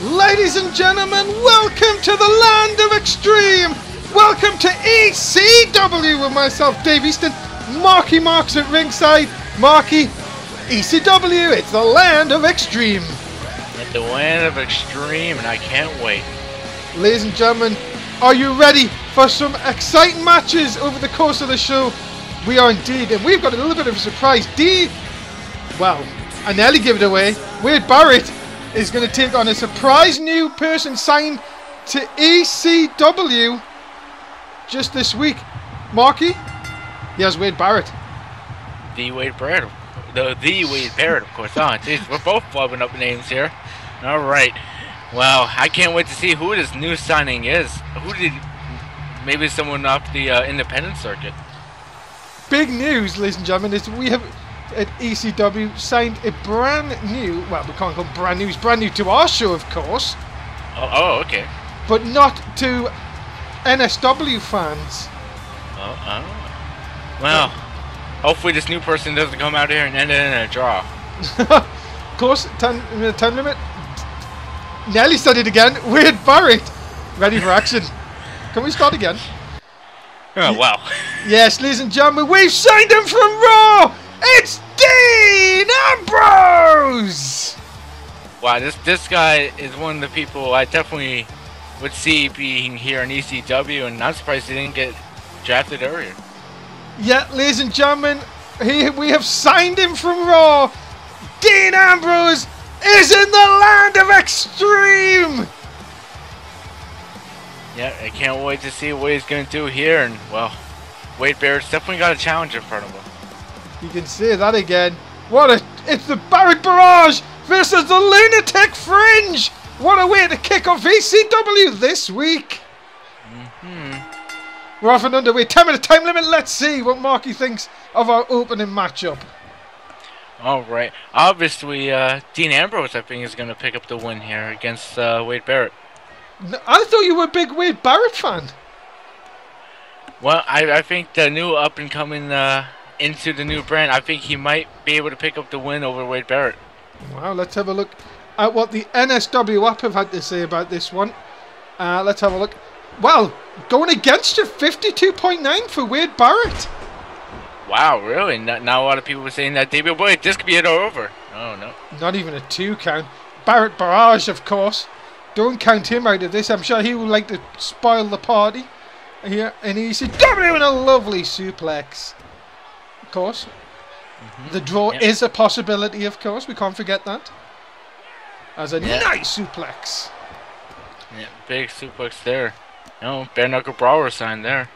Ladies and gentlemen, welcome to the land of extreme. Welcome to ECW with myself, Dave Easton. Marky Marks at ringside. Marky, ECW, it's the land of extreme. It's the land of extreme, and I can't wait. Ladies and gentlemen, are you ready for some exciting matches over the course of the show? We are indeed, and we've got a little bit of a surprise. I nearly gave it away. Wade Barrett is going to take on a surprise new person signed to ECW just this week. Marky, he has Wade Barrett. The Wade Barrett. The Wade Barrett, of course. Oh, jeez, we're both flubbing up names here. All right. Well, I can't wait to see who this new signing is. Maybe someone off the independent circuit. Big news, ladies and gentlemen, is we have at ECW signed a brand new, well, we can't call it brand new, it's brand new to our show, of course. Oh, okay. But not to NSW fans. Well, hopefully this new person doesn't come out here and end it in a draw. Of course, 10 limit. Nelly said it again. Wade Barrett, ready for action. Can we start again? Oh, wow. Yes, ladies and gentlemen, we've signed him from Raw. It's Dean Ambrose! Wow, this guy is one of the people I definitely would see being here in ECW, and I'm surprised he didn't get drafted earlier. Yeah, ladies and gentlemen, we have signed him from Raw. Dean Ambrose is in the land of extreme! Yeah, I can't wait to see what he's going to do here, and, well, Wade Barrett's definitely got a challenge in front of him. You can say that again. It's the Barrett Barrage versus the Lunatic Fringe. What a way to kick off ECW this week. We're off and underway. 10-minute time limit. Let's see what Marky thinks of our opening matchup. Alright. Obviously, Dean Ambrose, I think, is going to pick up the win here against Wade Barrett. I thought you were a big Wade Barrett fan. Well, I think the new up-and-coming into the new brand, I think he might be able to pick up the win over Wade Barrett. Wow, let's have a look at what the NSW app have had to say about this one. Let's have a look. Well, going against you, 52.9 for Wade Barrett. Wow, really? Not a lot of people were saying that debut. Boy, this could be it over. Oh, no. Not even a 2 count. Barrett Barrage, of course. Don't count him out of this. I'm sure he would like to spoil the party here in ECW, and a lovely suplex. Of course. The draw is a possibility, of course. We can't forget that. As a nice suplex. Yeah, big suplex there. No, bare knuckle brawler sign there.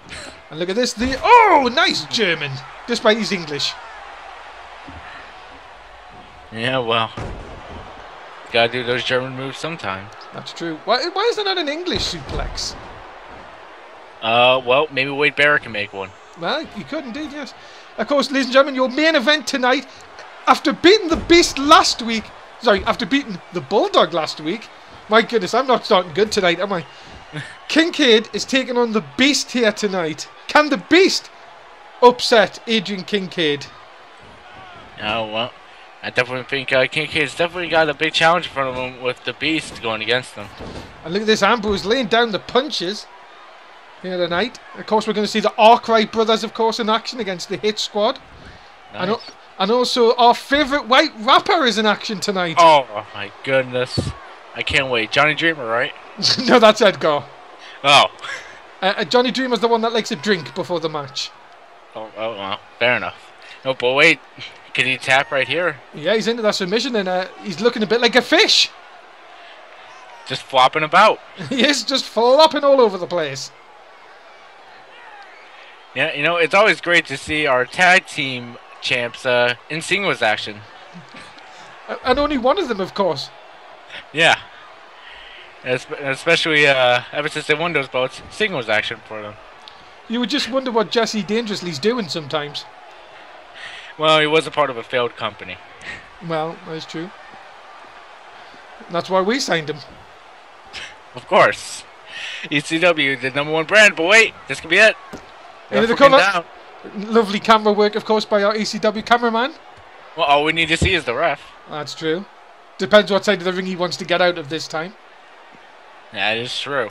And look at this. Nice German. Despite he's English. Yeah, well. Gotta do those German moves sometime. That's true. Why is there not an English suplex? Well, maybe Wade Barrett can make one. Well, you could indeed, yes. Of course, ladies and gentlemen, your main event tonight, after beating the Beast last week, after beating the Bulldog last week, my goodness, I'm not starting good tonight, am I? Kincaid is taking on the Beast here tonight. Can the Beast upset Adrian Kincaid? Oh, well, I definitely think Kincaid's definitely got a big challenge in front of him with the Beast going against him. And look at this, Ambrose laying down the punches here tonight. Of course, we're going to see the Arkwright brothers, of course, in action against the Hit Squad. Nice. And also our favourite white rapper is in action tonight. Oh my goodness. I can't wait. Johnny Dreamer, right? No, that's Edgar. Oh. Johnny Dreamer's the one that likes a drink before the match. Oh, well, fair enough. No, but wait, can he tap right here? Yeah, he's into that submission, and he's looking a bit like a fish. Just flopping about. He is just flopping all over the place. Yeah, you know, it's always great to see our tag team champs in singles action. And only one of them, of course. Yeah. Especially ever since they won those belts, singles action for them. You would just wonder what Jesse Dangerously's doing sometimes. Well, he was a part of a failed company. Well, that's true. That's why we signed him. Of course. ECW, the #1 brand, but wait, this could be it. Into the cover. Down. Lovely camera work, of course, by our ECW cameraman. Well, all we need to see is the ref. That's true. Depends what side of the ring he wants to get out of this time. That is true.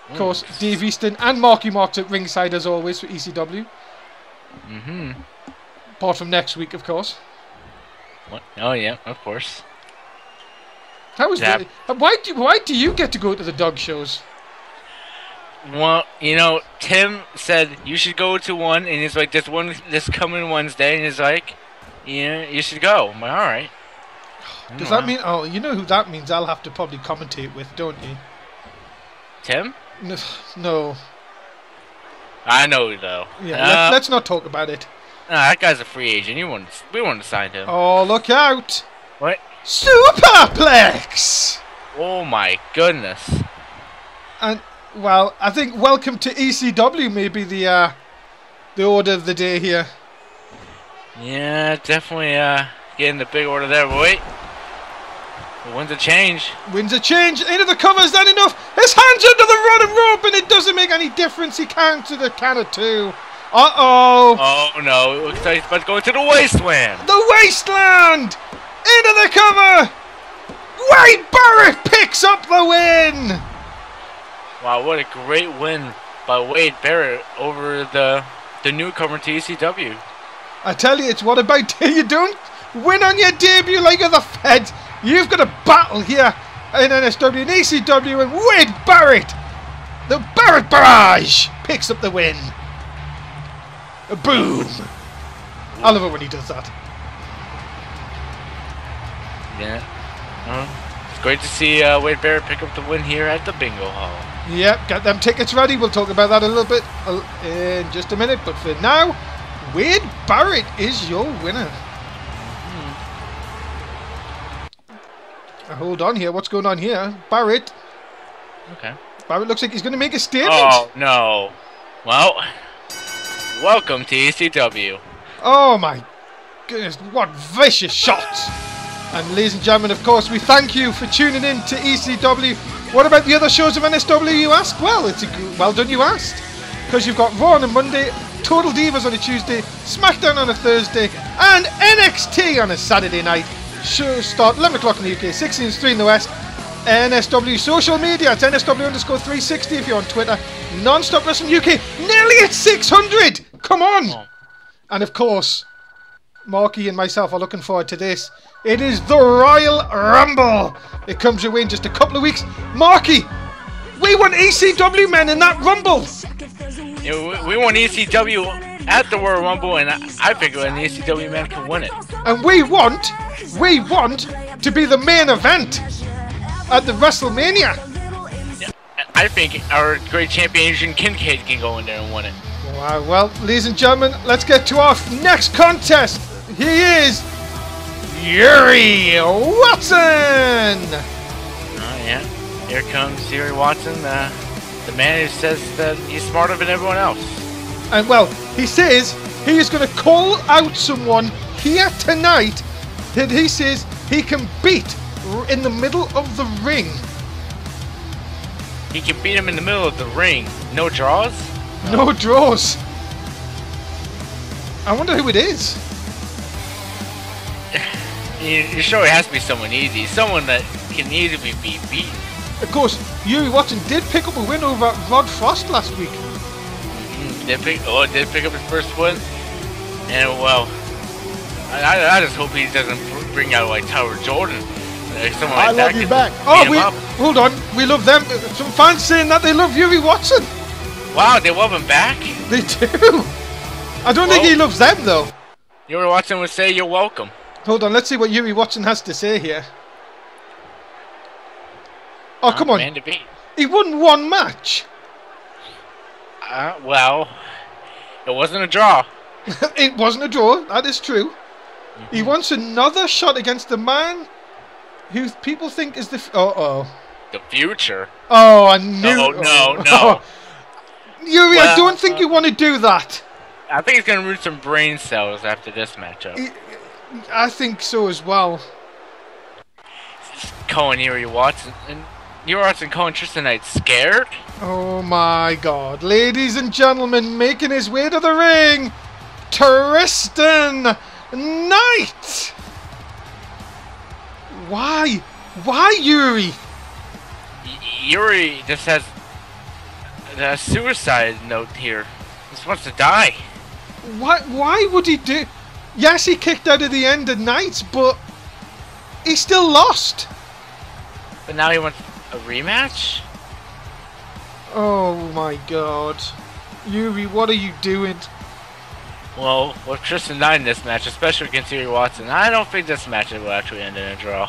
Of course, Dave Easton and Marky Mark's at ringside as always for ECW. Apart from next week, of course. What? Oh yeah, of course. How is that? Why do you get to go to the dog shows? Well, you know, Tim said you should go to one, and he's like, this coming Wednesday, and he's like, yeah, you should go. I'm like, all right. Does that mean? Oh, you know who that means? I'll have to probably commentate with, don't you? Tim? No. I know though. Yeah, let's not talk about it. That guy's a free agent. We want to sign him. Oh, look out! What? Superplex! Oh my goodness! And well, I think welcome to ECW may be the order of the day here. Yeah, definitely getting the big order there. But wait, wins a change. Wins a change into the cover. Is that enough? His hands under the running rope, and it doesn't make any difference. He counts to the count of 2. Uh-oh. Oh, no. It looks like he's about to go into the wasteland. The wasteland! Into the cover! Wade Barrett picks up the win! Wow, what a great win by Wade Barrett over the newcomer to ECW. I tell you, it's what about you don't win on your debut like the Feds. You've got a battle here in NSW and ECW, and Wade Barrett, the Barrett Barrage, picks up the win. Boom! I love it when he does that. Yeah. It's great to see Wade Barrett pick up the win here at the Bingo Hall. Yep, get them tickets ready. We'll talk about that a little bit in just a minute. But for now, Wade Barrett is your winner. Hold on here. What's going on here? Barrett. Okay. Barrett looks like he's going to make a statement. Oh, no. Well, welcome to ECW. Oh, my goodness. What vicious shots. And ladies and gentlemen, of course, we thank you for tuning in to ECW. What about the other shows of NSW, you ask? Well, it's well done you asked. Because you've got Raw on a Monday, Total Divas on a Tuesday, SmackDown on a Thursday, and NXT on a Saturday night. Shows start 11 o'clock in the UK, 16:03 in the West. NSW social media, it's NSW_360 if you're on Twitter. Non-Stop Wrestling UK, nearly at 600! Come on! Oh. And of course, Marky and myself are looking forward to this. It is the Royal Rumble. It comes your way in just a couple of weeks. Marky, we want ECW men in that Rumble. Yeah, we want ECW at the Royal Rumble, and I figure an ECW man can win it. And we want to be the main event at the WrestleMania. Yeah, I think our great champion Adrian Kincaid can go in there and win it. Wow, well, ladies and gentlemen, let's get to our next contest. He is Yuri Watson! Oh, yeah. Here comes Yuri Watson, the man who says that he's smarter than everyone else. And, well, he says he is going to call out someone here tonight that he says he can beat in the middle of the ring. He can beat him in the middle of the ring. No draws? No draws. I wonder who it is. You're sure it has to be someone easy, someone that can easily be beaten. Of course, Yuri Watson did pick up a win over Rod Frost last week. Did pick up his first win, and well, I just hope he doesn't bring out like Tyler Jordan Someone I like love that you could back. beat Oh, him we up. hold on. We love them. Some fans saying that they love Yuri Watson. Wow, they love him back? They do. I don't think he loves them though. Yuri Watson would say you're welcome. Hold on. Let's see what Yuri Watson has to say here. Oh, come on. Man to beat. He won one match. Well, it wasn't a draw. It wasn't a draw. That is true. He wants another shot against the man who people think is the... The future. Oh, I knew... No. Yuri, Well, I don't think you want to do that. I think he's gonna lose some brain cells after this matchup. I think so as well. Cohen, Yuri Watson, and Yuri Watson, Cohen, Tristan Knight scared? Oh my God. Ladies and gentlemen, making his way to the ring, Tristan Knight! Why? Why, Yuri? Yuri just has a suicide note here. He just wants to die. Why would he do... Yes, he kicked out of the end of Knight, but he still lost. But now he wants a rematch? Oh my God. Yuri, what are you doing? Well, with Tristan Knight in this match, especially against Yuri Watson, I don't think this match will actually end in a draw.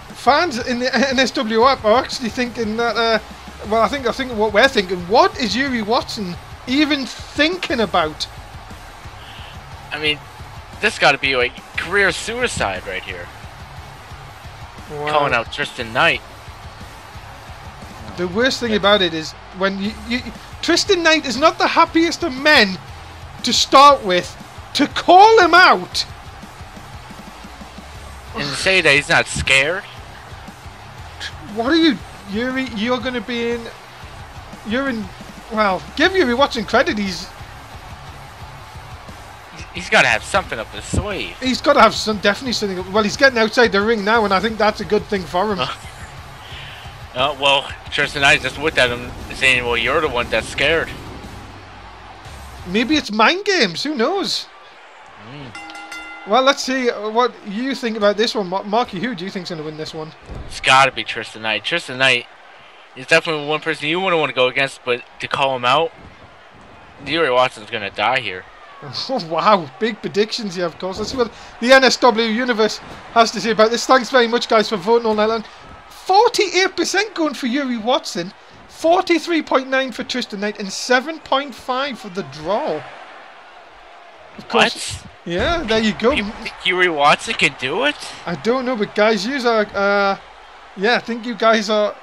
Fans in the NSW app are actually thinking that, well, I think what we're thinking, what is Yuri Watson even thinking about? I mean, this got to be like career suicide right here. Wow. Calling out Tristan Knight. The worst thing about it is when Tristan Knight is not the happiest of men to start with. To call him out And to say that he's not scared. what are you, Yuri? You're going to be in. You're in. Well, give Yuri Watson credit. He's got to have something up his sleeve. He's got to have definitely something. Well, he's getting outside the ring now, and I think that's a good thing for him. Well, Tristan Knight just looked at him saying, well, you're the one that's scared. Maybe it's mind games. Who knows? Well, let's see what you think about this one. Marky, who do you think's going to win this one? It's got to be Tristan Knight. Tristan Knight is definitely one person you wouldn't want to go against, but to call him out, Yuri Watson's going to die here. Oh, wow. Big predictions here, of course. Let's see what the NSW universe has to say about this. Thanks very much, guys, for voting all night long. 48% going for Yuri Watson, 43.9% for Tristan Knight, and 7.5% for the draw. Of course. What? Yeah, there you go. You think Yuri Watson can do it? I don't know, but guys, you are, yeah, I think you guys are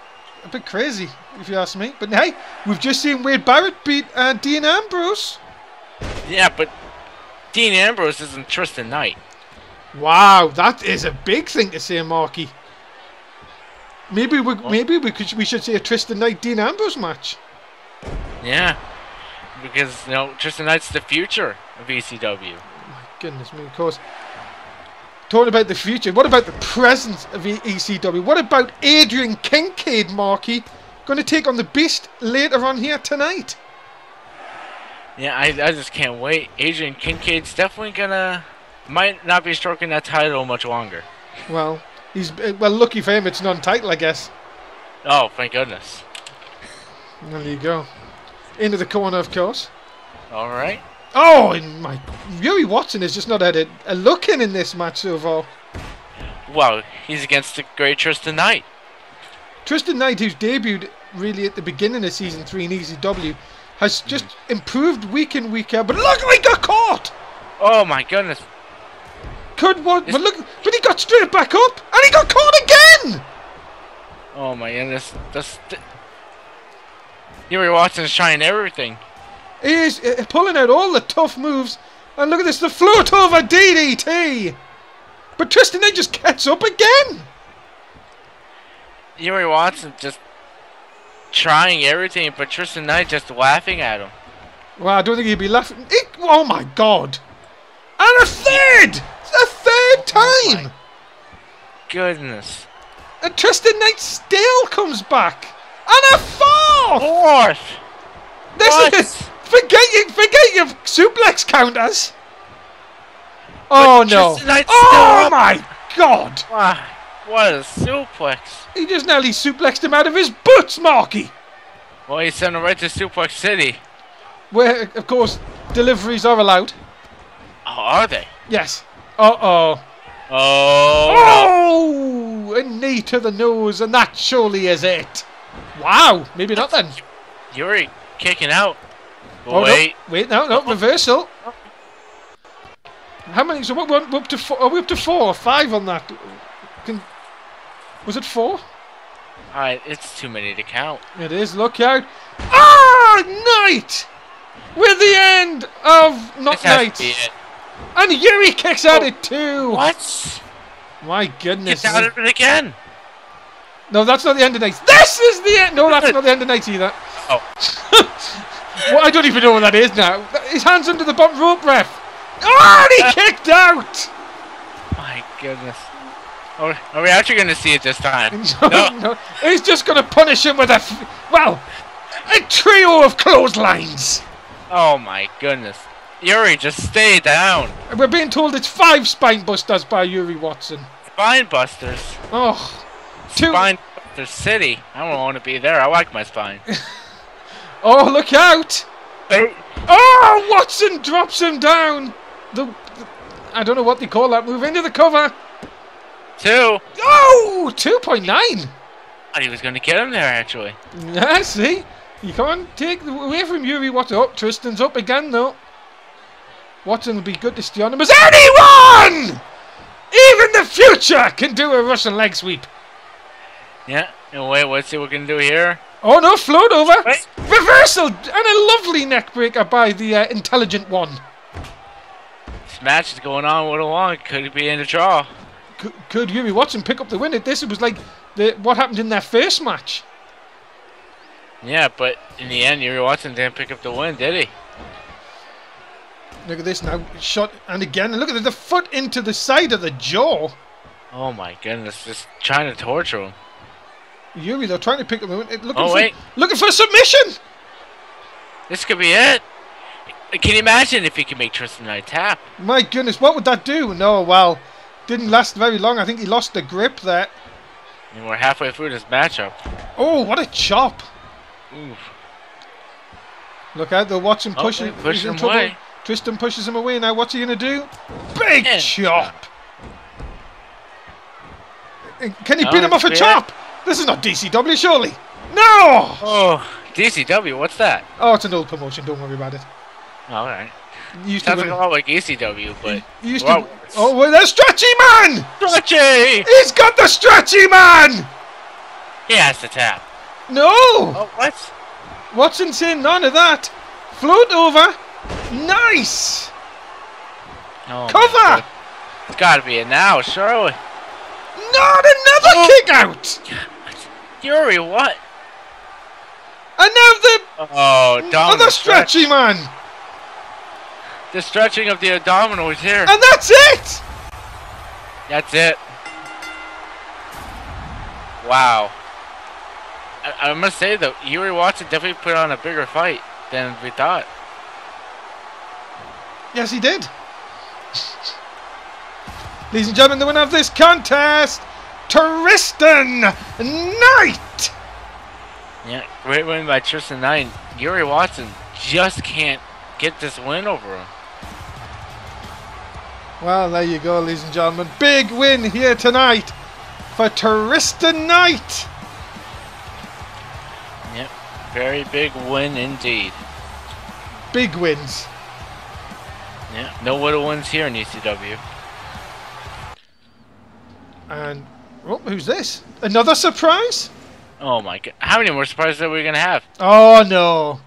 a bit crazy, if you ask me. But hey, we've just seen Wade Barrett beat Dean Ambrose. Yeah, but Dean Ambrose isn't Tristan Knight. Wow, that is a big thing to say, Marky. Maybe we should say a Tristan Knight Dean Ambrose match. Yeah, because Tristan Knight's the future of ECW. My goodness me, of course. Talking about the future, what about the present of ECW? What about Adrian Kincaid, Marky? Going to take on the Beast later on here tonight. Yeah, I just can't wait. Adrian Kincaid's definitely might not be stroking that title much longer. Well, lucky for him, it's non-title, I guess. Oh, thank goodness. There you go. Into the corner, of course. All right. Oh, and my Yuri Watson has just not had a look in this match so far. Well, he's against the great Tristan Knight. Tristan Knight, who's debuted really at the beginning of Season 3 in ECW, has just improved week in, week out. But look, he got caught! Oh my goodness. But he got straight back up, and he got caught again! Oh my goodness. Yuri Watson's trying everything. He is pulling out all the tough moves. And look at this, the float over DDT! But Tristan Knight just gets up again! Yuri Watson just trying everything, but Tristan Knight just laughing at him. Well, I don't think he'd be laughing. Oh my God! And a third! A third time! My goodness. And Tristan Knight still comes back! And a fourth! What? Forget your suplex counters! Oh no! Tristan Knight's Oh still my God! What a suplex. He just nearly suplexed him out of his boots, Marky. Well, he sent him right to Suplex City. Where, of course, deliveries are allowed. Oh, are they? Yes. Uh-oh. Oh! Oh! A knee to the nose, and that surely is it. Wow. Maybe not then. Yuri kicking out. Oh, Wait. No. Wait, no, reversal. How many? So what? We're up to 4. Are we up to 4 or 5 on that? Was it 4? Alright, it's too many to count. It is. Look out! Ah, Knight with the end of not Knight. And Yuri kicks at it too. What? My goodness! Gets out of it again. No, that's not the end of Knight. This is the end. No, that's not the end of Knight either. Oh. Well, I don't even know what that is now. His hands under the bottom rope, ref. Oh, and he kicked out! My goodness. Are we actually going to see it this time? No. He's just going to punish him with a trio of clotheslines. Oh my goodness. Yuri, just stay down. We're being told it's 5 spine busters by Yuri Watson. Spine busters. Oh. 2. Spine busters City. I don't want to be there. I like my spine. Oh, look out! Wait. Oh, Watson drops him down. I don't know what they call that move. Into the cover. 2. Oh, 2.9. I thought he was going to get him there, actually. Yeah, see? You can't take away from Yuri Watson. Oh, Tristan's up again, though. Watson will be good to stay on him as anyone! Even the future can do a Russian leg sweep. Yeah. No, wait, let's see what we can do here. Oh, no, float over. Wait. Reversal and a lovely neck breaker by the intelligent one. This match is going on a little long. Could it be in a draw? Could Yuri Watson pick up the win at this? It was like what happened in their first match. Yeah, but in the end, Yuri Watson didn't pick up the win, did he? Look at this now. Shot, and again. And look at the foot into the side of the jaw. Oh my goodness, just trying to torture him. Yuri, they're trying to pick up the win. Looking for a submission. This could be it. Can you imagine if he could make Tristan Knight tap? My goodness, what would that do? No, well, didn't last very long. I think he lost the grip there. And we're halfway through this matchup. Oh, what a chop. Oof. Look out, they're watching pushing. Push him away. Tristan pushes him away. Now what's he going to do? Big chop. Can he beat him off a chop? This is not DCW, surely. No! Oh, DCW, what's that? Oh, it's an old promotion. Don't worry about it. Alright. Sounds like a lot like ECW, but... Oh, well, there's Stretchy Man! Stretchy! He's got the Stretchy Man! He has to tap. No! Oh, what? Watson saying none of that. Float over. Nice! Oh, cover! It's gotta be it now, surely. Not another kick out! Yuri, what? And now the other Stretchy Man! The stretching of the abdominal is here. And that's it! That's it. Wow. I must say, though, Yuri Watson definitely put on a bigger fight than we thought. Yes, he did. Ladies and gentlemen, the winner of this contest, Tristan Knight! Yeah, great win by Tristan Knight. Yuri Watson just can't get this win over him. Well, there you go, ladies and gentlemen. Big win here tonight for Tristan Knight. Yep, very big win indeed. Big wins. Yeah, no little wins here in ECW. And, oh, who's this? Another surprise? Oh my god. How many more surprises are we going to have? Oh, no.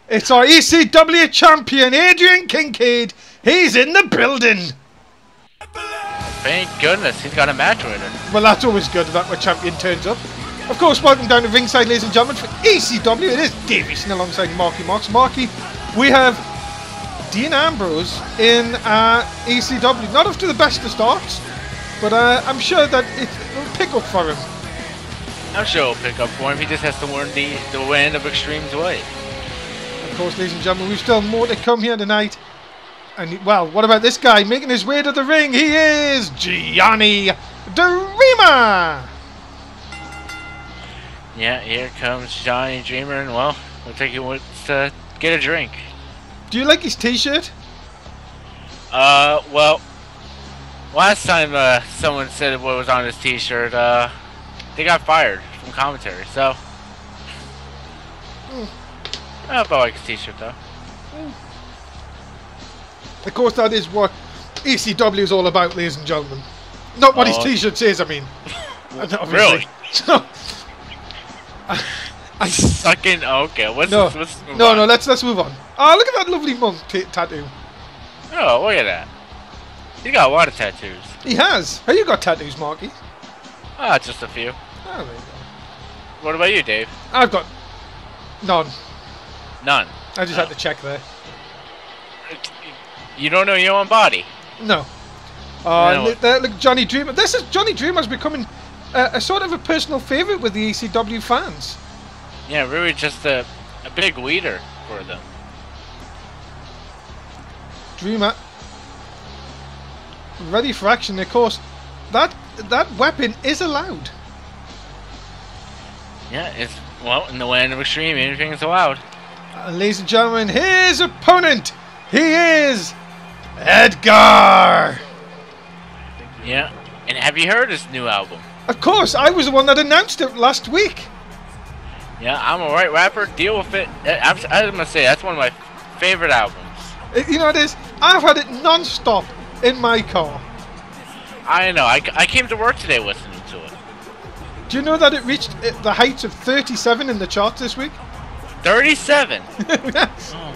It's our ECW champion, Adrian Kincaid. He's in the building. Thank goodness, he's got a match winner. Well, that's always good that my champion turns up. Of course, welcome down to ringside, ladies and gentlemen, for ECW. It is Davison alongside Marky Marks. Marky, we have Dean Ambrose in ECW. Not off to the best of starts, but I'm sure that it'll pick up for him. I'm sure it'll pick up for him. He just has to learn the wind of Extreme's way. Of course, ladies and gentlemen, we've still more to come here tonight. And, well, what about this guy making his way to the ring? He is Gianni Dreamer! Yeah, here comes Johnny Dreamer, and well, looks like he wants to get a drink. Do you like his t-shirt? Well, last time someone said what was on his t-shirt, they got fired from commentary, so... I hope I like his t-shirt, though. Of course, that is what ECW is all about, ladies and gentlemen. Not what his t-shirt says, I mean. Really? No. I suck in. Okay, let's no, let's move on. Oh, look at that lovely monk tattoo. Oh, look at that. He got a lot of tattoos. He has. Have you got tattoos, Marky? Ah, just a few. Oh, there you go. What about you, Dave? I've got none. None. I just had to check there. You don't know your own body? No. Look, Johnny Dreamer. This is Johnny Dreamer's becoming a sort of a personal favourite with the ECW fans. Yeah, really just a big leader for them. Dreamer. Ready for action, of course. That weapon is allowed. Yeah, it's, well, in the land of extreme, anything is allowed. Ladies and gentlemen, his opponent, he is Edgar. Yeah, and have you heard his new album? Of course, I was the one that announced it last week. Yeah, I'm a right rapper, deal with it. I'm gonna say, that's one of my favorite albums. You know what it is? I've had it non-stop in my car. I know, I came to work today listening to it. Do you know that it reached the heights of 37 in the charts this week? 37? Yes. Oh.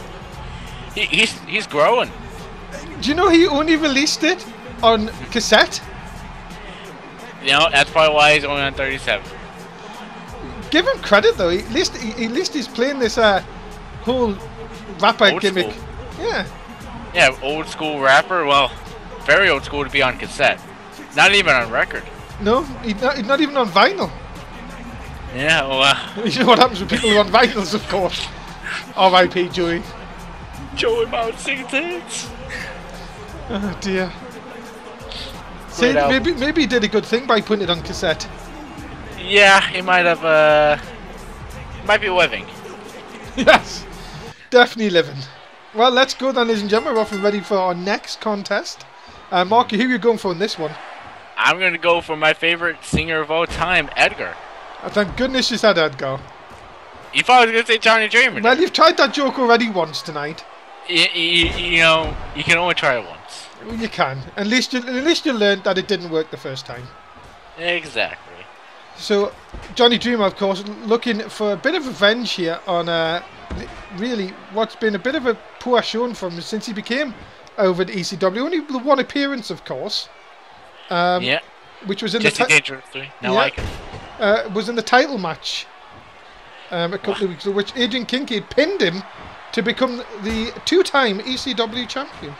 He's growing. Do you know he only released it on cassette? You know, that's probably why he's only on 37. Give him credit though. At least he's playing this whole rapper old gimmick. School. Yeah. Yeah, old school rapper. Well, very old school to be on cassette. Not even on record. No, he's not even on vinyl. Yeah, well... You know what happens with people who are on vinyls, of course. R.I.P. Joey. Joey Mount sings hits. Oh dear. See, maybe he did a good thing by putting it on cassette. Yeah, he might have, might be living. Yes, definitely living. Well, let's go then, ladies and gentlemen. We're off and ready for our next contest. Marky, who are you going for in this one? I'm going to go for my favorite singer of all time, Edgar. Oh, thank goodness you said Edgar. You thought I was going to say Johnny Dreamer. Well, you've tried that joke already once tonight. You know, you can only try it once. Well, you can. At least you learned that it didn't work the first time. Exactly. So, Johnny Dreamer, of course, looking for a bit of revenge here on really what's been a bit of a poor showing from him since he became over at ECW. Only the one appearance, of course. Yeah. Which was in Just the dangerously. Now I can. Was in the title match a couple of weeks ago, which Adrian Kincaid pinned him to become the two-time ECW champion.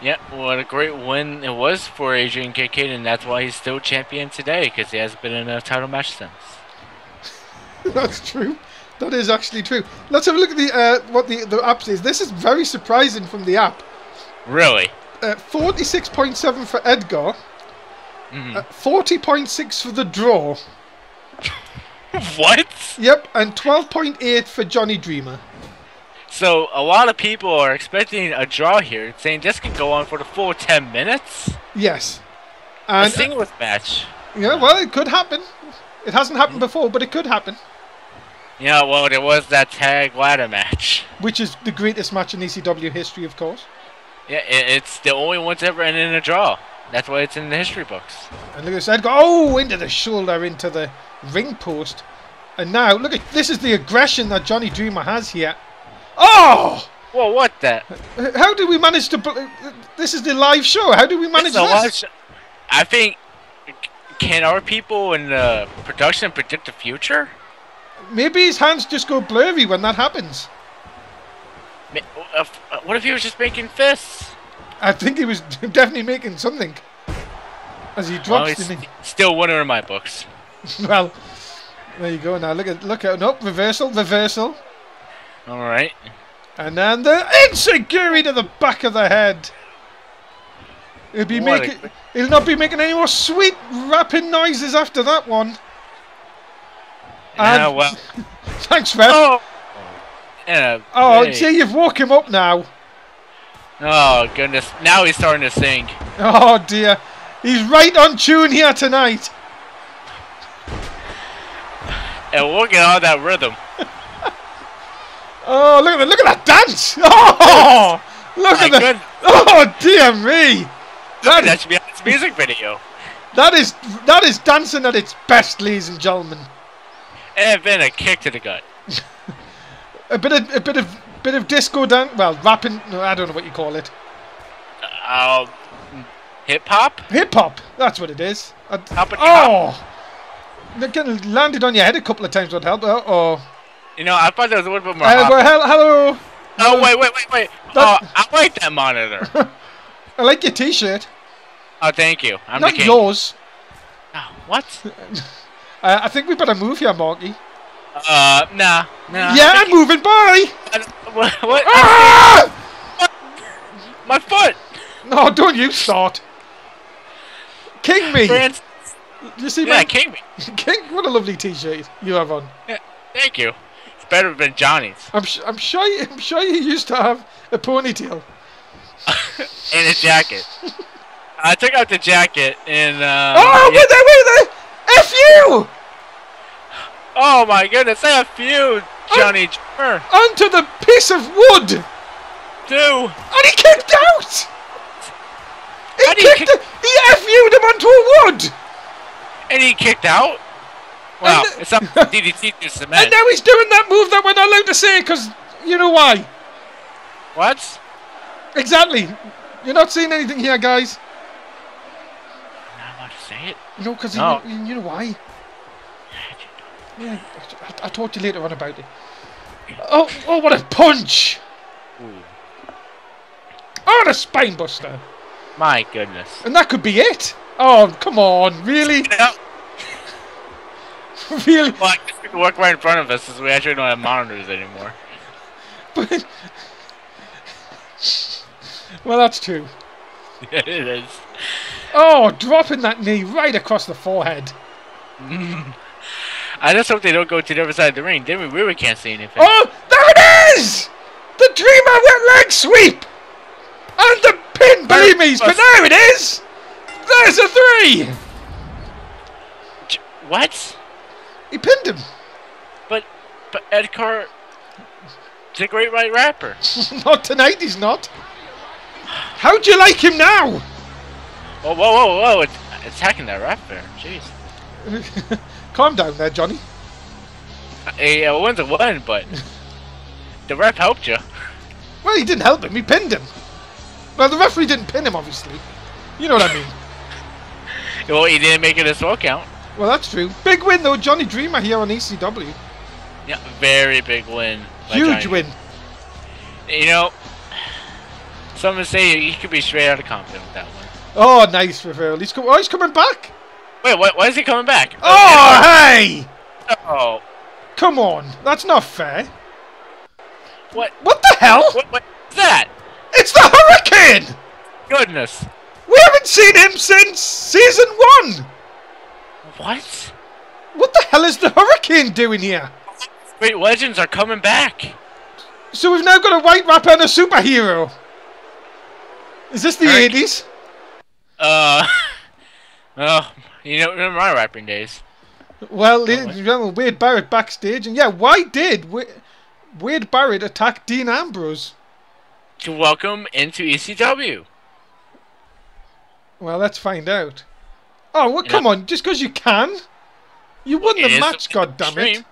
Yeah, what a great win it was for Adrian Kincaid, and that's why he's still champion today, because he hasn't been in a title match since. That's true. That is actually true. Let's have a look at what the app says. This is very surprising from the app. Really? 46.7 for Edgar. 40.6 for the draw. What? Yep, and 12.8 for Johnny Dreamer. So a lot of people are expecting a draw here, saying this could go on for the full 10 minutes. Yes. And a singles match. Yeah, well, it could happen. It hasn't happened before, but it could happen. Yeah, well, there was that tag ladder match, which is the greatest match in ECW history, of course. Yeah, it's the only one to ever end in a draw. That's why it's in the history books. And look at this, Edgar. Oh, into the shoulder, into the ring post. And now, look at this is the aggression that Johnny Dreamer has here. Oh! Well, what the? How did we manage to... This is the live show. How did we manage this? Live show. I think... Can our people in the production predict the future? Maybe his hands just go blurry when that happens. What if he was just making fists? I think he was definitely making something. As he drops well, still winner in my books. Well, there you go. Now look at nope, reversal. All right. And then the insecurity to the back of the head. He'll not be making any more sweet rapping noises after that one. Yeah, well. Thanks, Ref. Oh, yeah, oh, hey. see, you've woke him up now. Oh goodness! Now he's starting to sing. Oh dear, he's right on tune here tonight. And we'll get all that rhythm. Oh, look at that dance! Oh, look at that! Oh dear me! That should be on his music video. That is dancing at its best, ladies and gentlemen. And then a kick to the gut. a bit of disco dance. Well, rapping. No, I don't know what you call it. Hip hop. Hip hop. That's what it is. Oh! Getting landed on your head a couple of times would help. Oh. You know, I thought there was a little bit more. Hello. Oh wait. Oh, I like that monitor. I like your T-shirt. Oh, thank you. I'm not the king. Yours. Oh, what? I think we better move here, Marky. Nah. Yeah, I'm moving. Bye. What? Ah! My foot. No, don't you start. King me. You see, yeah, King me. King, what a lovely T-shirt you have on. Yeah, thank you. It's better than Johnny's. I'm sure you used to have a ponytail. And a jacket. I took out the jacket and. Oh, yeah. wait there! F you! Oh my goodness! F you, Johnny. Onto the piece of wood. And he kicked out. He F-U'd him onto a wood. And he kicked out? Wow, it's not DDT to cement. And now he's doing that move that we're not allowed to say, because you know why. What? Exactly. You're not seeing anything here, guys. I'm not allowed to say it? No, because you know why. Yeah, I'll talk to you later on about it. Oh, what a punch! Ooh. Oh, the spine buster. My goodness. And that could be it. Oh, come on, really? Really? Well, I guess we can walk right in front of us since we actually don't have monitors anymore. But well, that's true. Yeah, it is. Oh, dropping that knee right across the forehead. I just hope they don't go to the other side of the ring. Then we really can't see anything. Oh, there it is! The Dreamer wet leg sweep! And the pin, believe me, but there it is! There's a 3! What? He pinned him. But Ed Carr is a great right rapper. Not tonight, he's not. How'd you like him now? Oh, whoa. It's attacking that rap there. Jeez. Calm down there, Johnny. A win's a win, but the ref helped you. Well, he didn't help him. He pinned him. Well, the referee didn't pin him, obviously. You know what I mean. Well, he didn't make it a slow count. Well, that's true. Big win, though. Johnny Dreamer here on ECW. Yeah, very big win. Huge win. You know, some would say he could be straight out of Compton with that one. Oh, nice referral. He's coming back. Wait, why is he coming back? Oh, hey! Oh. Come on. That's not fair. What? What the hell? What is that? It's the Hurricane! Goodness. We haven't seen him since season 1. What? What the hell is the Hurricane doing here? Great legends are coming back. So we've now got a white rapper and a superhero. Is this the 80s? Oh, you know, remember my rapping days. Well, Wade Barrett backstage, and yeah, why did Wade Barrett attack Dean Ambrose? To welcome into ECW. Well, let's find out. Oh, well, come on, just because you can. You won the match, goddammit.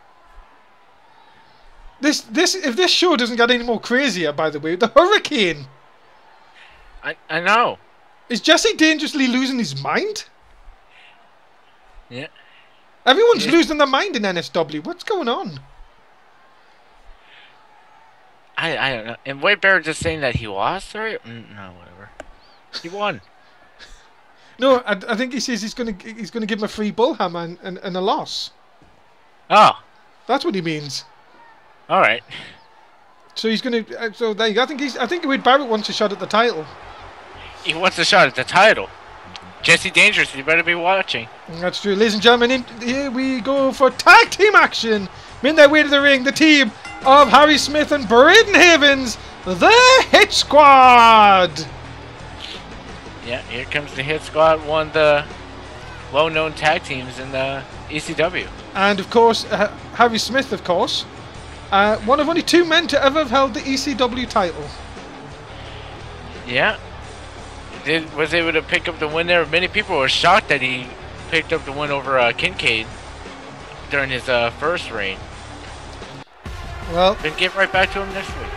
If this show doesn't get any more crazier, by the way, the Hurricane. I know. Is Jesse dangerously losing his mind? Yeah. Everyone's losing their mind in NSW. What's going on? I don't know. And Wade Barrett just saying that he lost, right? No, whatever. He won. No, I think he says he's gonna give him a free bullhammer and a loss. Oh. That's what he means. All right. So he's gonna. So there you go. I think Wade Barrett wants a shot at the title. He wants a shot at the title. Jesse Dangerous, you better be watching. That's true. Ladies and gentlemen, here we go for tag team action. In their way to the ring, the team of Harry Smith and Braden Havens, the Hit Squad. Yeah, here comes the Hit Squad, one of the well-known tag teams in the ECW. And of course, Harry Smith, of course, one of only 2 men to ever have held the ECW title. Yeah. Was able to pick up the win there. Many people were shocked that he picked up the win over Kincaid during his first reign. Well, then get right back to him next week.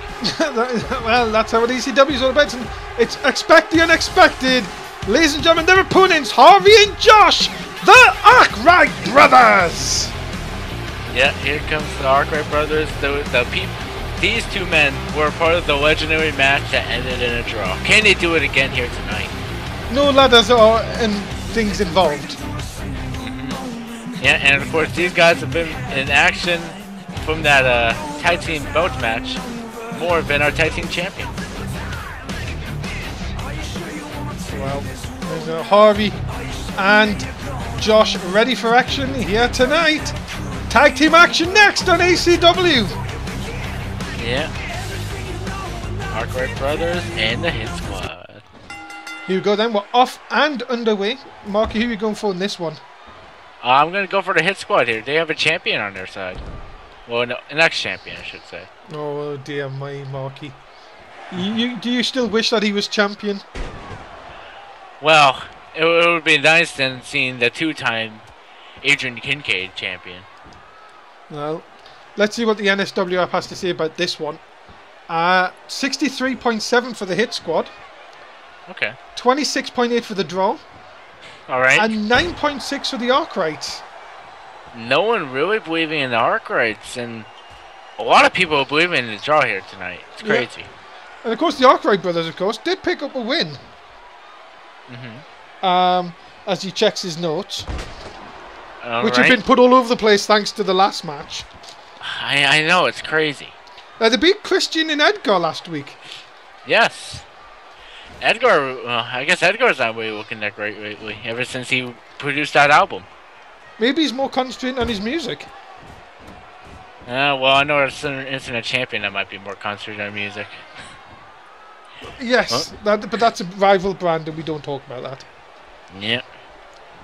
Well, that's how ECW is all about. It's expect the unexpected. Ladies and gentlemen, their opponents, Harvey and Josh, the Arkwright Brothers. Yeah, here comes the Arkwright Brothers. These 2 men were part of the legendary match that ended in a draw. Can they do it again here tonight? No ladders or things involved. Yeah, and of course these guys have been in action from that tag team belt match. More have been our tag team champions. Well, there's Harvey and Josh ready for action here tonight. Tag team action next on ACW. Yeah. Arkwright Brothers and the Hit Squad. Here we go then. We're off and underway. Marky, who are you going for in this one? I'm going to go for the Hit Squad here. They have a champion on their side. Well, no, an ex-champion, I should say. Oh dear, my Marky. Do you still wish that he was champion? Well, it would be nice then seeing the 2-time Adrian Kincaid champion. Well, let's see what the NSW app has to say about this one. 63.7 for the Hit Squad. Okay. 26.8 for the draw. All right. And 9.6 for the Arkwrights. No one really believing in the Arkwrights, and a lot of people believing in the draw here tonight. It's crazy. Yeah. And of course, the Arkwright brothers, of course, did pick up a win. As he checks his notes, which have been put all over the place thanks to the last match. I know, it's crazy. They beat Christian and Edgar last week. Yes. Edgar, I guess Edgar's not really looking that great lately, ever since he produced that album. Maybe he's more concentrating on his music. Well, I know it's an internet champion that might be more concentrated on music. Yes, but that's a rival brand and we don't talk about that. Yeah.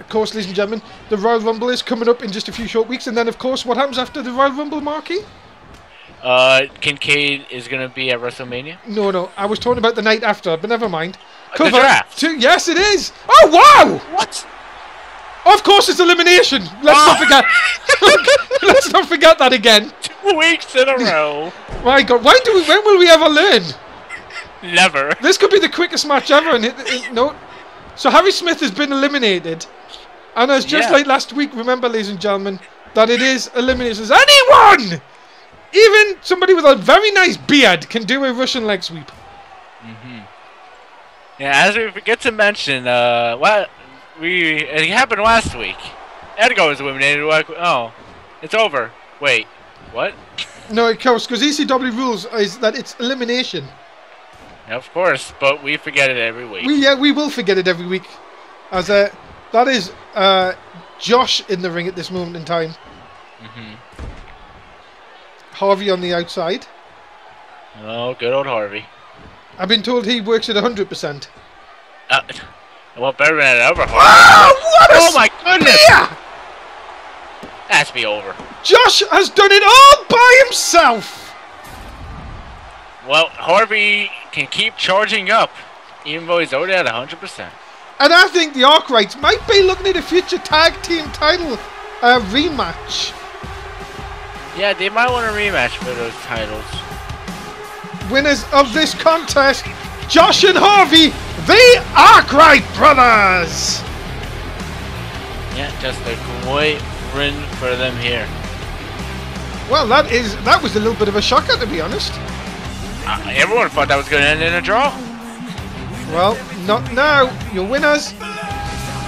Of course, ladies and gentlemen, the Royal Rumble is coming up in just a few short weeks, and then, of course, what happens after the Royal Rumble, Marky? Kincaid is going to be at WrestleMania? No, I was talking about the night after, but never mind. The draft? Yes, it is! Oh, wow! What? Of course it's elimination! Let's not forget. Let's not forget that again. 2 weeks in a row. My God, when will we ever learn? Never. This could be the quickest match ever. No. So Harry Smith has been eliminated. And as just like last week, remember, ladies and gentlemen, that it is eliminations. Anyone! Even somebody with a very nice beard can do a Russian leg sweep. Yeah, as we forget to mention, it happened last week. Edgar was eliminated. Oh, it's over. Wait, what? No, of course, because ECW rules is that it's elimination. Of course, but we forget it every week. We will forget it every week. As that is Josh in the ring at this moment in time. Harvey on the outside. Oh, good old Harvey. I've been told he works at 100%. Well, better than ever. Oh my goodness! Has to be over. Josh has done it all by himself. Well, Harvey can keep charging up, even though he's already at 100%. And I think the Arkwrights might be looking at a future tag team title rematch. Yeah, they might want a rematch for those titles. Winners of this contest, Josh and Harvey, the Arkwright Brothers. Yeah, just a great win for them here. Well, that was a little bit of a shocker, to be honest. Everyone thought that was going to end in a draw. Well, not now. Your winners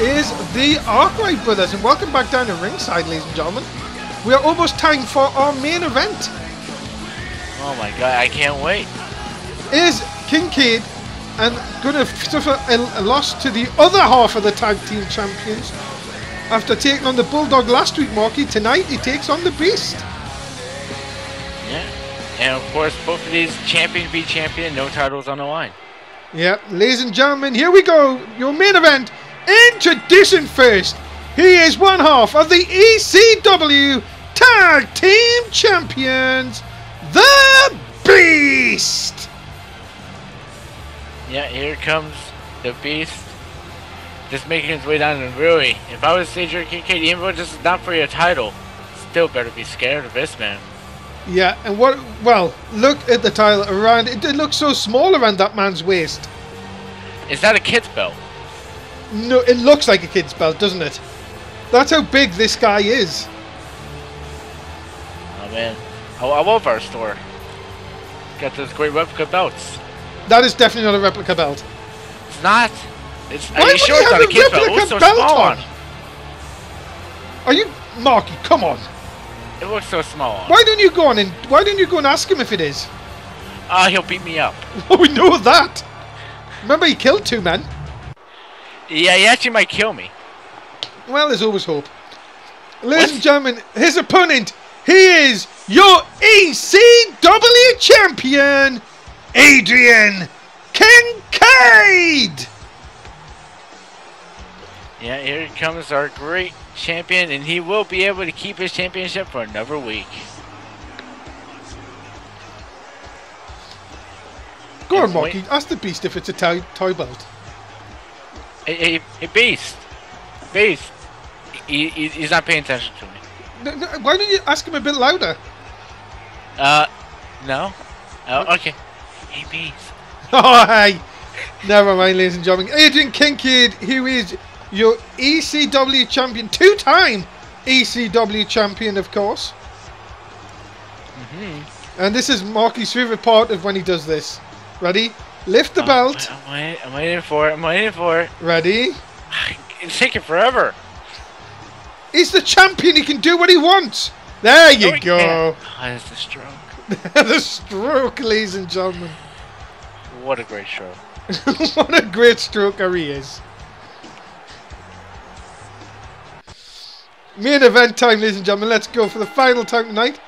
is the Arkwright Brothers. And welcome back down to ringside, ladies and gentlemen. We are almost time for our main event. Oh my God, I can't wait. Is Kincaid and going to suffer a loss to the other half of the tag team champions. After taking on the Bulldog last week, Marky, tonight he takes on the Beast. Yeah, and of course, both of these champion v champion, no titles on the line. Yeah, ladies and gentlemen, here we go. Your main event. Introducing first, he is one half of the ECW Tag Team Champions, the Beast. Yeah, here comes the Beast. Just making his way down, and really, if I was Adrian Kincaid, even though this is not for your title, still better be scared of this man. Yeah, and what? Well, look at the title around. It looks so small around that man's waist. Is that a kid's belt? No, it looks like a kid's belt, doesn't it? That's how big this guy is. Oh man, I love our store. Got those great replica belts. That is definitely not a replica belt. It's not. It's. Why Are you would sure he it's have not a a kid's belt? It replica looks so belt small on? Are you, Marky? Come on. It looks so small. Why don't you go on and ask him if it is? He'll beat me up. Oh, we know that. Remember, he killed 2 men. Yeah, he actually might kill me. Well, there's always hope. Ladies and gentlemen, his opponent, he is your ECW champion, Adrian Kincaid. Yeah, here comes our great champion, and he will be able to keep his championship for another week. Go on, Marky. Ask the Beast if it's a toy belt. Hey, Beast. Beast. He's not paying attention to me. No, why don't you ask him a bit louder? No? Oh, okay. Hey, Beast. Oh, hey. Never mind, ladies and gentlemen. Adrian Kincaid, who is your ECW champion, 2-time ECW champion, of course. And this is Marky's favourite part of when he does this. Ready? Lift the belt. I'm waiting for it. I'm waiting for it. Ready? It's taking forever. He's the champion. He can do what he wants. There you go. Oh, that's the stroke. The stroke, ladies and gentlemen. What a great show. What a great stroker he is. Main event time, ladies and gentlemen. Let's go for the final time tonight.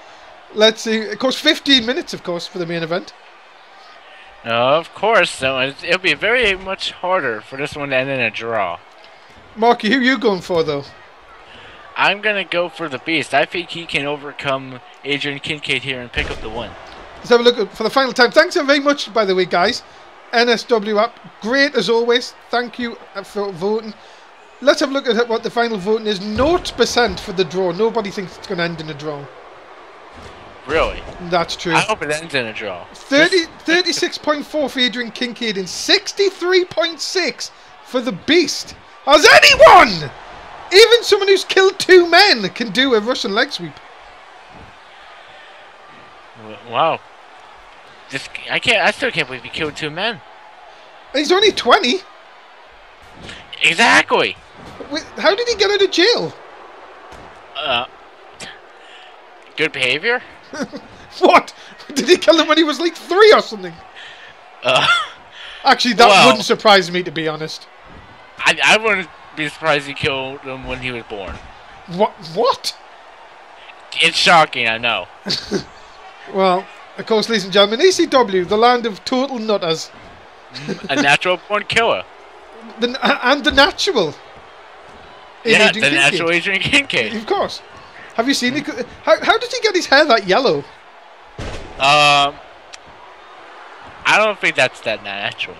Let's see. Of course, 15 minutes, of course, for the main event. Of course, so it'll be very much harder for this one to end in a draw. Marky, who are you going for, though? I'm going to go for the Beast. I think he can overcome Adrian Kincaid here and pick up the win. Let's have a look for the final time. Thanks very much, by the way, guys. NSW app, great as always. Thank you for voting. Let's have a look at what the final voting is. 0% for the draw. Nobody thinks it's going to end in a draw. Really? That's true. I hope it ends in a draw. 36.4 for Adrian Kincaid and 63.6 for the Beast. Has anyone, even someone who's killed 2 men, can do a Russian leg sweep? Wow. I still can't believe he killed 2 men. He's only 20. Exactly. Wait, how did he get out of jail? Good behavior? What? Did he kill him when he was like 3 or something? Actually, that wouldn't surprise me, to be honest. I wouldn't be surprised he killed him when he was born. What? It's shocking, I know. Well, of course, ladies and gentlemen, ECW, the land of total nutters. A natural born killer. And the natural. Yeah, the natural Adrian Kincaid. Of course. Have you seen it? How did he get his hair that yellow? I don't think that's that natural.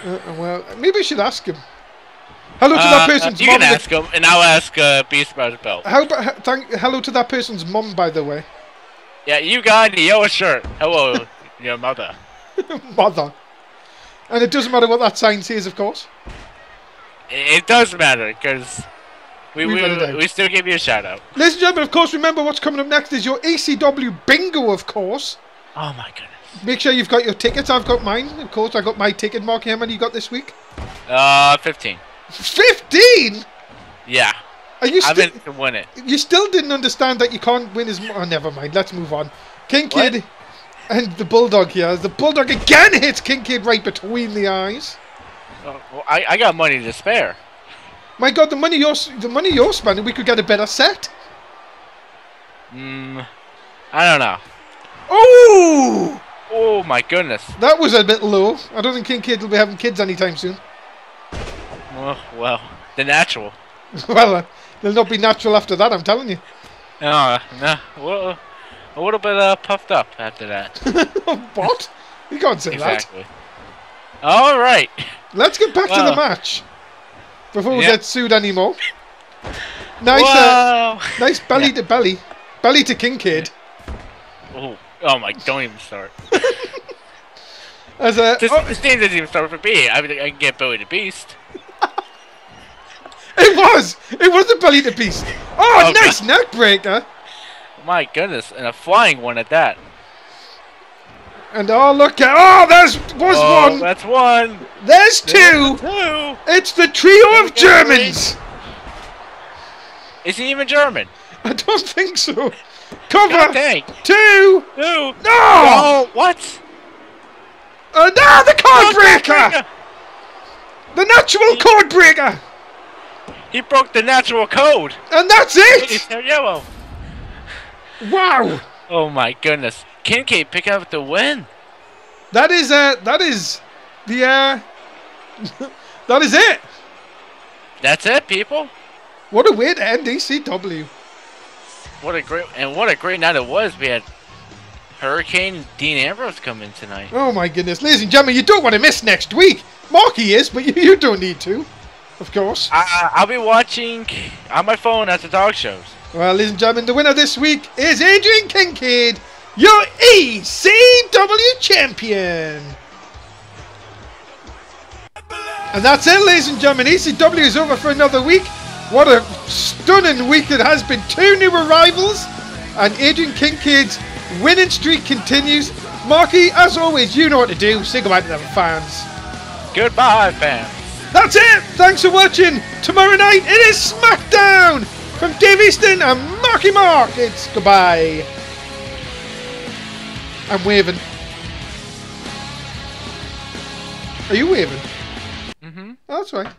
Well, maybe I should ask him. Hello to that person's mom. You can ask him, and I'll ask Beast about his belt. Hello to that person's mom, by the way. Yeah, you got the yellow shirt. Hello, your mother. Mother. And it doesn't matter what that sign says, of course. It does matter, because we still give you a shout out. Ladies and gentlemen, of course, remember what's coming up next is your ECW bingo, of course. Oh my goodness. Make sure you've got your tickets. I've got mine, of course. I got my ticket. Marky, how many you got this week? 15. 15? Yeah. Are you I meant to win it. You still didn't understand that you can't win as much. Oh, never mind. Let's move on. Kincaid, And the Bulldog here. The Bulldog again hits Kincaid right between the eyes. Well, I got money to spare. My God, the money you're spending, we could get a better set. I don't know. Oh! Oh my goodness. That was a bit low. I don't think Kincaid will be having kids anytime soon. Oh, well, the natural. Well, they'll not be natural after that, I'm telling you. No, well, a little bit puffed up after that. What? You can't say Exactly. All right. Let's get back to the match before we get sued anymore. Nice, nice belly to belly, belly to Kincaid. Oh my! Don't even start. As a this game doesn't even start for me. I can get belly to beast. It was a belly to beast. Oh, nice neck breaker. My goodness, and a flying one at that. And look at there's one. That's one. There's two. It's the trio of Germans. Is he even German? I don't think so. Cover. Two. No. No. What? No, the code breaker. The natural code breaker. He broke the natural code. And that's it. They're yellow. Wow. Oh my goodness. Kincaid pick up the win. That is that is it. That's it, people. What a way to end ECW. What a great night it was. We had Hurricane Dean Ambrose come in tonight. Oh my goodness. Ladies and gentlemen, you don't want to miss next week. Marky is, but you don't need to. Of course. I'll be watching on my phone at the dog shows. Well, ladies and gentlemen, the winner this week is Adrian Kincaid, your ECW champion. And that's it, ladies and gentlemen. ECW is over for another week. What a stunning week it has been. 2 new arrivals, and Adrian Kincaid's winning streak continues. Marky, as always, you know what to do. Say goodbye to the fans. Goodbye, fans. That's it. Thanks for watching. Tomorrow night, it is SmackDown. From Dave Easton and Marky Mark, it's goodbye. I'm waving. Are you waving? Mm-hmm. Oh, that's right.